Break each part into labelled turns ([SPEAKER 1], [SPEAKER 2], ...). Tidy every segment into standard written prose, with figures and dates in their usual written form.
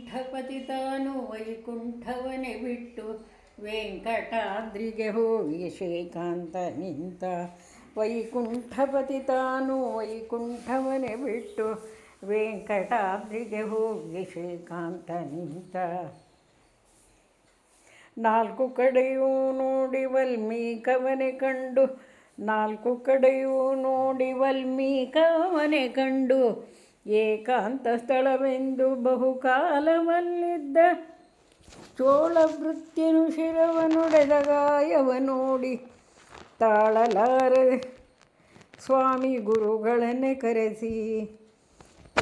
[SPEAKER 1] ವೈಕುಂಠಪತಿ ತಾನು ವೈಕುಂಠವನೆ ಬಿಟ್ಟು ವೆಂಕಟಾದ್ರಿಗೆ ಹೋಗಿ ಶ್ರೀಕಾಂತ ನಿಂತ. ವೈಕುಂಠಪತಿ ತಾನು ವೈಕುಂಠವನೆ ಬಿಟ್ಟು ವೆಂಕಟಾದ್ರಿಗೆ ಹೋಗಿ ಶ್ರೀಕಾಂತ ನಿಂತ. ನಾಲ್ಕು ಕಡೆಯೂ ನೋಡಿ ವಾಲ್ಮೀಕವನೆ ಕಂಡು, ನಾಲ್ಕು ಕಡೆಯೂ ನೋಡಿ ವಾಲ್ಮೀಕವನೆ ಕಂಡು, ಏಕಾಂತ ಸ್ಥಳವೆಂದು ಬಹುಕಾಲವಲ್ಲಿದ್ದ ಚೋಳಭೃತ್ಯನು ಶಿರವನುಡೆದ ಗಾಯವ ನೋಡಿ ತಾಳಲಾರದೆ ಸ್ವಾಮಿ ಗುರುಗಳನ್ನೇ ಕರೆಸಿ.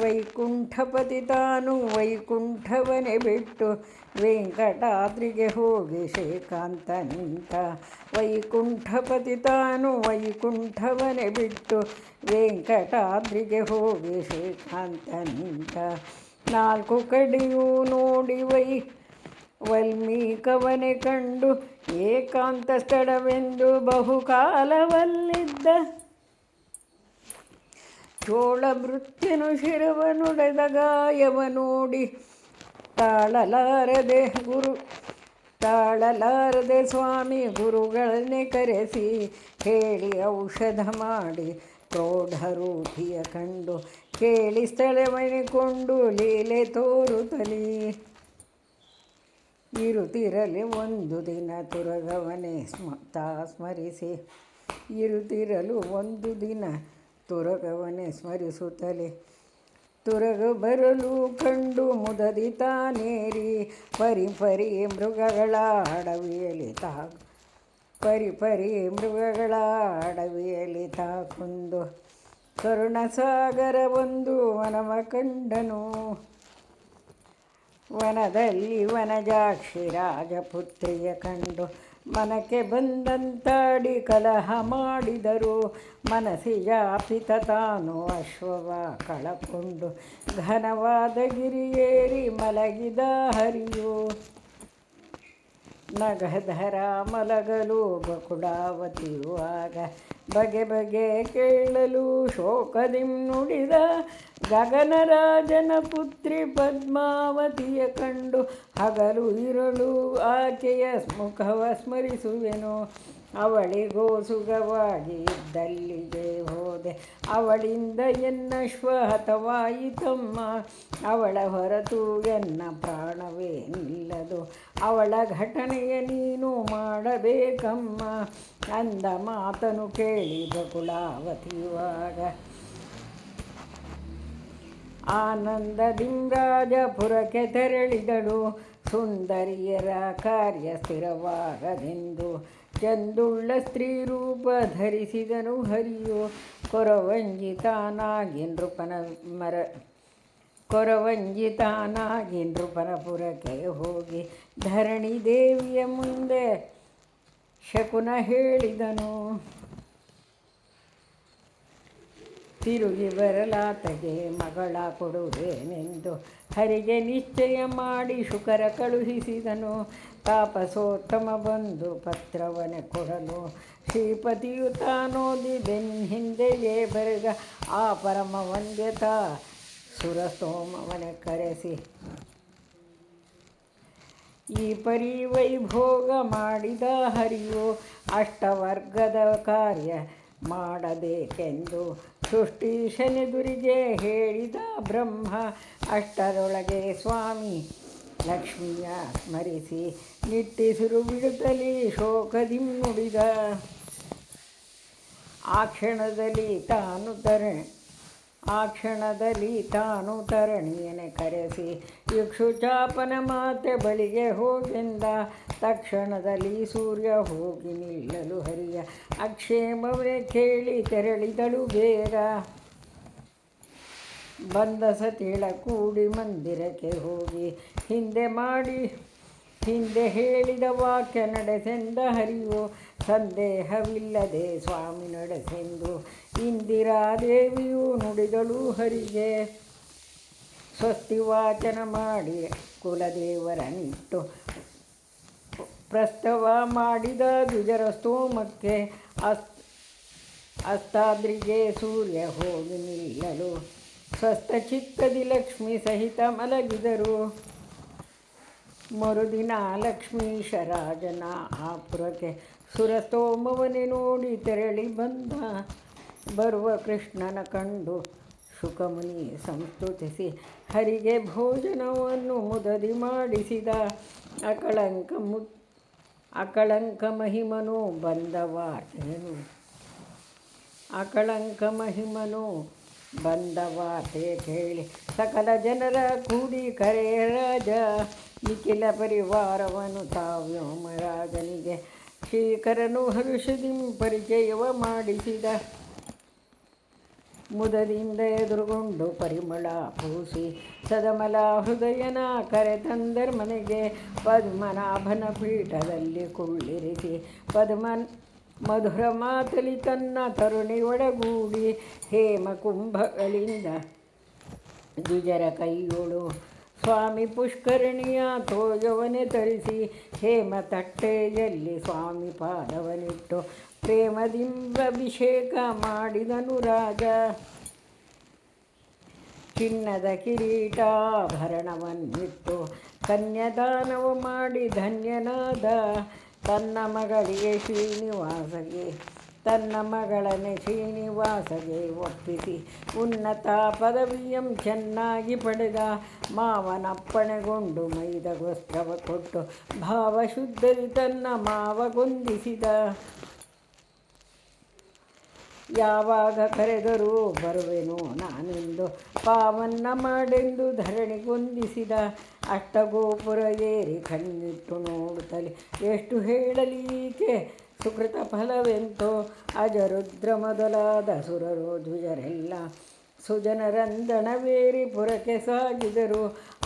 [SPEAKER 1] ವೈಕುಂಠಪತಿ ತಾನು ವೈಕುಂಠವನೆ ಬಿಟ್ಟು ವೆಂಕಟಾದ್ರಿಗೆ ಹೋಗಿ ಶ್ರೀಕಾಂತ ನಿಂತ. ವೈಕುಂಠಪತಿ ತಾನು ವೈಕುಂಠವನೆ ಬಿಟ್ಟು ವೆಂಕಟಾದ್ರಿಗೆ ಹೋಗಿ ಶ್ರೀಕಾಂತ ನಿಂತ. ನಾಲ್ಕು ಕಡೆಯೂ ನೋಡಿ ವಾಲ್ಮೀಕವನೆ ಕಂಡು, ಏಕಾಂತ ಸ್ಥಳವೆಂದು ಬಹುಕಾಲವಲ್ಲಿದ್ದ ಚೋಳಭೃತ್ಯನು ಶಿರವನುಡೆದ ಗಾಯವ ನೋಡಿ ತಾಳಲಾರದೆ ಸ್ವಾಮಿ ಗುರುಗಳನ್ನೇ ಕರೆಸಿ. ಹೇಳಿ ಔಷಧ ಮಾಡಿ ಪ್ರೌಢರೂಪಿಯ ಕಂಡು, ಕೇಳಿ ಸ್ಥಳವನಿಕೊಂಡು ಲೀಲೆ ತೋರುತ್ತಲೀ. ಇರುತ್ತಿರಲಿ ಒಂದು ದಿನ ತುರಗವನೇ ಸ್ಮರಿಸಿ, ಇರುತ್ತಿರಲು ಒಂದು ದಿನ ತುರಗವನೇ ಸ್ಮರಿಸುತ್ತಲೇ ತುರಗ ಬರಲು ಕಂಡು ಮುದದಿ ತಾನೇರಿ ಪರಿ ಮೃಗಗಳ ಅಡವಿಯಲ್ಲಿ ತಾಕುಂದು ಕರುಣಸಾಗರ ಒಂದು ವನವ ಕಂಡನು. ವನದಲ್ಲಿ ವನಜಾಕ್ಷಿ ರಾಜಪುತ್ರಿಯ ಕಂಡು ಮನಕ್ಕೆ ಬಂದಂತಾಡಿ ಕಲಹ ಮಾಡಿದರು. ಮನಸ್ಸಿಯಾಪಿತ ತಾನು ಅಶ್ವವ ಕಳಕೊಂಡು ಘನವಾದ ಗಿರಿಯೇರಿ ಮಲಗಿದ ಹರಿಯು. ನಗಧರ ಮಲಗಲು ಬಕುಳಾವತಿಯು ಆಗ ಬಗೆ ಬಗೆ ಕೇಳಲು ಶೋಕದಿಂ ನುಡಿದ. ಗಗನರಾಜನ ಪುತ್ರಿ ಪದ್ಮಾವತಿಯ ಕಂಡು ಹಗಲು ಇರಳು ಆಕೆಯ ಮುಖವ ಸ್ಮರಿಸುವೆನು. ಅವಳಿಗೋ ಸುಖವಾಗಿ ಇದ್ದಲ್ಲಿಗೆ ಹೋದೆ, ಅವಳಿಂದ ಎನ್ನಶ್ವ ಹತವಾಯಿತಮ್ಮ. ಅವಳ ಹೊರತು ಎನ್ನ ಪ್ರಾಣವೇ ನಿಲ್ಲದು, ಅವಳ ಘಟನೆಯ ನೀನು ಮಾಡಬೇಕಮ್ಮ. ಅಂದ ಮಾತನು ಕೇಳಿ ಬಕುಳಾವತಿಯುವಾಗ ಆನಂದದಿಂ ರಾಜಪುರಕ್ಕೆ ತೆರಳಿದಳು. ಸುಂದರಿಯರ ಕಾರ್ಯ ಸ್ಥಿರವಾಗದೆಂದು ಚಂದುಳ್ಳ ಸ್ತ್ರೀ ರೂಪ ಧರಿಸಿದನು ಹರಿಯು. ಕೊರವಂಜಿತಾನಾಗಿ ನೃಪನಪುರಕ್ಕೆ ಹೋಗಿ ಧರಣಿ ದೇವಿಯ ಮುಂದೆ ಶಕುನ ಹೇಳಿದನು. ತಿರುಗಿ ಬರಲಾತಗೆ ಮಗಳ ಕೊಡುವೆನೆಂದು ಹರಿಗೆ ನಿಶ್ಚಯ ಮಾಡಿ ಶುಕರ ಕಳುಹಿಸಿದನು. ತಾಪಸೋತ್ತಮ ಬಂದು ಪತ್ರವನೆ ಕೊಡಲು ಶ್ರೀಪತಿಯು ತಾನೋದಿ ಹಿಂದೆಯೇ ಬರೆದ ಆ ಪರಮ ವಂದ್ಯತಾ ಸುರಸ್ತೋಮವನೆ ಕರೆಸಿ. ಈ ಪರಿ ವೈಭೋಗ ಮಾಡಿದ ಹರಿಯು ಅಷ್ಟವರ್ಗದ ಕಾರ್ಯ ಮಾಡಬೇಕೆಂದು ಸೃಷ್ಟೀಶನೆದುರಿಗೆ ಹೇಳಿದ ಬ್ರಹ್ಮ. ಅಷ್ಟರೊಳಗೆ ಸ್ವಾಮಿ ಲಕ್ಷ್ಮಿಯ ಸ್ಮರಿಸಿ ನಿಟ್ಟಿಸಿರು ಬಿಡುತ್ತಲೇ ಶೋಕದಿಂ ನುಡಿದ. ಆ ಕ್ಷಣದಲ್ಲಿ ತಾನು ತರಣಿಯನೆ ಕರೆಸಿ ಇಕ್ಷುಚಾಪನ ಮಾತೆ ಬಳಿಗೆ ಹೋಗೆಂದ. ತಕ್ಷಣದಲ್ಲಿ ಸೂರ್ಯ ಹೋಗಿ ನಿಲ್ಲಲು ಹರಿಯ ಅಕ್ಷೇಮವೇ ಕೇಳಿ ತೆರಳಿದಳು ಬೇಗ. ಬಂದ ಸತಿಳ ಕೂಡಿ ಮಂದಿರಕ್ಕೆ ಹೋಗಿ ಹಿಂದೆ ಹೇಳಿದ ವಾಕ್ಯ ನಡೆಸೆಂದ ಹರಿಯು. ಸಂದೇಹವಿಲ್ಲದೆ ಸ್ವಾಮಿ ನಡೆಸೆಂದು ಇಂದಿರಾದೇವಿಯು ನುಡಿದಳು ಹರಿಗೆ. ಸ್ವಸ್ತಿ ವಾಚನ ಮಾಡಿ ಕುಲದೇವರನಿಟ್ಟು ಪ್ರಸ್ತವ ಮಾಡಿದ ದ್ವಿಜರ ಸ್ತೋಮಕ್ಕೆ ಅಸ್ತಾದ್ರಿಗೆ ಸೂರ್ಯ ಹೋಗಿ ನಿಲ್ಲಲು ಸ್ವಸ್ಥ ಚಿತ್ತದಿ ಲಕ್ಷ್ಮಿ ಸಹಿತ ಮಲಗಿದರು. ಮರುದಿನ ಲಕ್ಷ್ಮೀಶ ರಾಜನ ಆಪುರಕ್ಕೆ ಸುರಸ್ತೋಮವನೇ ನೋಡಿ ತೆರಳಿ ಬಂದ. ಬರುವ ಕೃಷ್ಣನ ಕಂಡು ಶುಕಮುನಿ ಸಂಸ್ತುತಿಸಿ ಹರಿಗೆ ಭೋಜನವನ್ನು ಮುದದಿ ಮಾಡಿಸಿದ. ಅಕಳಂಕ ಮಹಿಮನು ಬಂದ ವಾರ್ತೆ ಕೇಳಿ ಸಕಲ ಜನರ ಕೂಡಿ ಕರೆಯ ರಾಜ. ನಿಖಿಲ ಪರಿವಾರವನ್ನು ತಾವ್ಯೋಮರಾಜನಿಗೆ ಶೇಖರನು ಹರುಷದಿ ಪರಿಚಯವ ಮಾಡಿಸಿದ. ಮುದದಿಂದ ಎದುರುಗೊಂಡು ಪರಿಮಳ ಪೂಸಿ ಸದಮಲ ಹೃದಯನ ಕರೆತಂದರ್ಮನೆಗೆ. ಪದ್ಮನಾಭನ ಪೀಠದಲ್ಲಿ ಕುಳ್ಳಿರಿಸಿ ಮಧುರ ಮಾತಲಿ ತನ್ನ ತರುಣಿ ಒಡಗೂಡಿ. ಹೇಮ ಕುಂಭಗಳಿಂದ ದ್ವಿಜರ ಕೈಯೋಳು ಸ್ವಾಮಿ ಪುಷ್ಕರಣಿಯ ತೋಜವನೆ ತರಿಸಿ. ಹೇಮ ತಟ್ಟೆಯಲ್ಲಿ ಸ್ವಾಮಿ ಪಾದವನಿಟ್ಟು ಪ್ರೇಮದಿಂಬಭಿಷೇಕ ಮಾಡಿದನು ರಾಜ. ಚಿನ್ನದ ಕಿರೀಟಾಭರಣವನ್ನಿಟ್ಟು ಕನ್ಯಾದಾನವ ಮಾಡಿ ಧನ್ಯನಾದ. ತನ್ನ ಮಗಳನೆ ಶ್ರೀನಿವಾಸಗೆ ಒಪ್ಪಿಸಿ ಉನ್ನತ ಪದವಿಯಂ ಚೆನ್ನಾಗಿ ಪಡೆದ. ಮಾವನಪ್ಪಣೆಗೊಂಡು ಮೈದಗೋಸ್ತ್ರವ ಕೊಟ್ಟು ಭಾವಶುದ್ಧದಿ ತನ್ನ ಮಾವಗೊಂದಿಸಿದ. ಯಾವಾಗ ಕರೆದರೂ ಬರುವೆನು ನಾನೆಂದು ಪಾವನ್ನ ಮಾಡೆಂದು ಧರಣಿಗೊಂದಿಸಿದ. ಅಷ್ಟಗೋಪುರ ಏರಿ ಕಣ್ಣಿಟ್ಟು ನೋಡುತ್ತಲೇ ಎಷ್ಟು ಹೇಳಲೀಕೆ ಸುಕೃತ ಫಲವೆಂತೋ. ಅಜರುದ್ರ ಮೊದಲಾದ ಸುರರು ದ್ವಿಜರೆಲ್ಲ ಸುಜನರಂದಣವೇರಿ ಪುರಕ್ಕೆ ಸಾಗಿದರು.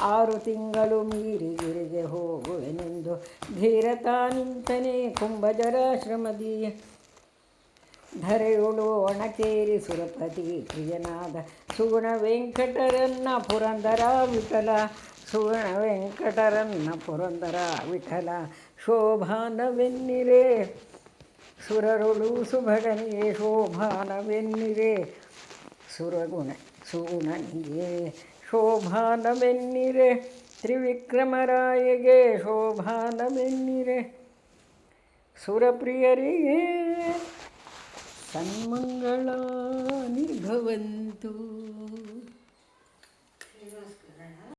[SPEAKER 1] 6 ತಿಂಗಳು ಮೀರಿ ಗಿರಿಗೆ ಹೋಗುವೆನೆಂದು ಧೀರತ ನಿಂತನೇ ಕುಂಭಜರಾಶ್ರಮದಿ. ಧರೆಯುಳು ಒಣಕೇರಿ ಸುರಪತಿ ಪ್ರಿಯನಾದ ಸುಗುಣ ವೆಂಕಟರನ್ನ ಪುರಂದರ ವಿಠಲ ಶೋಭಾನವೆನ್ನಿರೆ. ಸುರರುಳು ಸುಭಗನಿಗೆ ಶೋಭಾನವೆನ್ನಿರೆ. ಸುಗುಣನಿಗೆ ಶೋಭಾನವೆನ್ನಿರೆ. ತ್ರಿವಿಕ್ರಮರಾಯಗೆ ಶೋಭಾನವೆನ್ನಿರೆ. ಸುರಪ್ರಿಯರಿಗೆ ಸನ್ಮಂಗಳಾನಿ ಭವಂತು.